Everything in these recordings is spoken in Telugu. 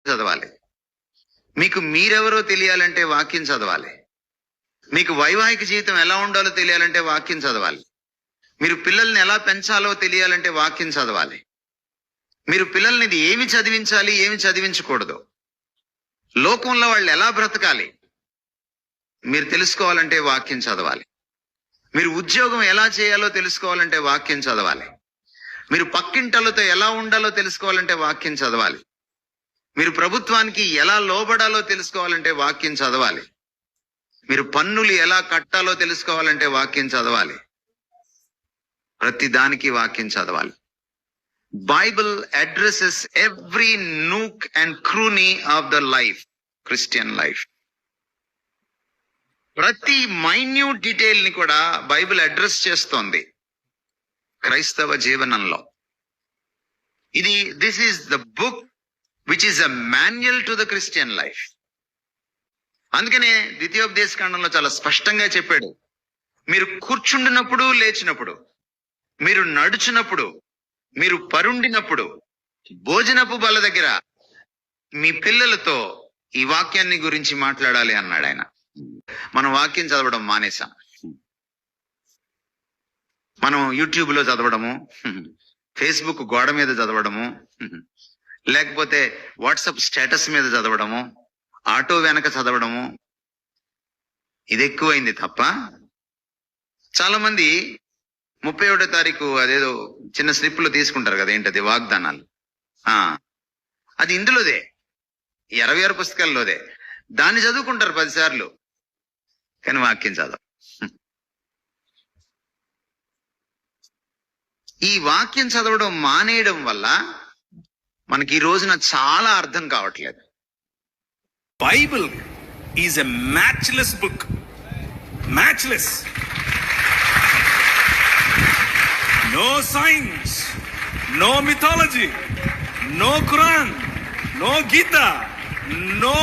చదవాలి. మీకు మీరెవరో తెలియాలంటే వాక్యం చదవాలి. మీకు వైవాహిక జీవితం ఎలా ఉండాలో తెలియాలంటే వాక్యం చదవాలి. మీరు పిల్లల్ని ఎలా పెంచాలో తెలియాలంటే వాక్యం చదవాలి. మీరు పిల్లల్ని ఏమి చదివించాలి, ఏమి చదివించకూడదు, లోకంలో వాళ్ళు ఎలా బ్రతకాలి మీరు తెలుసుకోవాలంటే వాక్యం చదవాలి. మీరు ఉద్యోగం ఎలా చేయాలో తెలుసుకోవాలంటే వాక్యం చదవాలి. మీరు పక్కింటలతో ఎలా ఉండాలో తెలుసుకోవాలంటే వాక్యం చదవాలి. మీరు ప్రభుత్వానికి ఎలా లోబడాలో తెలుసుకోవాలంటే వాక్యం చదవాలి. మీరు పన్నులు ఎలా కట్టాలో తెలుసుకోవాలంటే వాక్యం చదవాలి. ప్రతి దానికి వాక్యం చదవాలి. Bible addresses every nook and cranny of the life, Christian life. ప్రతి మైన్యూట్ డీటెయిల్ ని కూడా బైబిల్ అడ్రస్ చేస్తోంది క్రైస్తవ జీవనంలో. This is the book which is a manual to the Christian life. అందుకనే ద్వితీయోపదేశ కాండంలో చాలా స్పష్టంగా చెప్పాడు, మీరు కూర్చుండినప్పుడు, లేచినప్పుడు, మీరు నడుచునప్పుడు, మీరు పరుండినప్పుడు, భోజనపు బల్ల దగ్గర మీ పిల్లలతో ఈ వాక్యాన్ని గురించి మాట్లాడాలి అన్నాడు ఆయన. మనం వాక్యం చదవడం మానేసాం. మనం యూట్యూబ్ లో చదవడము, ఫేస్బుక్ గోడ మీద చదవడము, లేకపోతే వాట్సాప్ స్టేటస్ మీద చదవడము, ఆటో వెనక చదవడము, ఇది ఎక్కువైంది తప్ప చాలా మంది 31వ తారీఖు అదేదో చిన్న స్లిప్లో తీసుకుంటారు కదా, ఏంటది వాగ్దానాలు, అది ఇందులోదే, 26 పుస్తకాల్లోదే. దాన్ని చదువుకుంటారు 10 సార్లు, కానీ వాక్యం చదవ. ఈ వాక్యం చదవడం మానేయడం వల్ల మనకి ఈ రోజున చాలా అర్థం కావట్లేదు. Bible is a matchless book. Matchless. No science, no mythology, no Quran, no Gita, no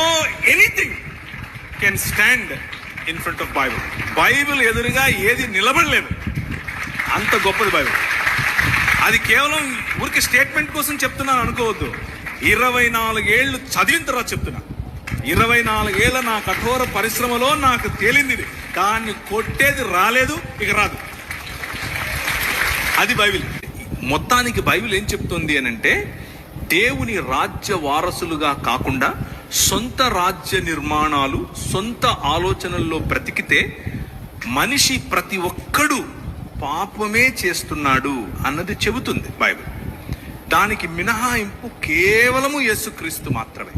anything can stand in front of Bible. Bible ఎదురుగా ఏది నిలబడలేదు, అంత గొప్పది బైబిల్. అది కేవలం ఊరికి స్టేట్మెంట్ కోసం చెప్తున్నాను అనుకోవద్దు. 24 ఏళ్ళు చదివిన తర్వాత చెప్తున్నా. 24 ఏళ్ళ నా కఠోర పరిశ్రమలో నాకు తేలింది, దాన్ని కొట్టేది రాలేదు, ఇక రాదు. అది బైబిల్. మొత్తానికి బైబిల్ ఏం చెప్తుంది అనంటే, దేవుని రాజ్య వారసులుగా కాకుండా సొంత రాజ్య నిర్మాణాలు, సొంత ఆలోచనల్లో బ్రతికితే మనిషి ప్రతి ఒక్కడు పాపమే చేస్తున్నాడు అన్నది చెబుతుంది బైబిల్. దానికి మినహాయింపు కేవలము యేసుక్రీస్తు మాత్రమే.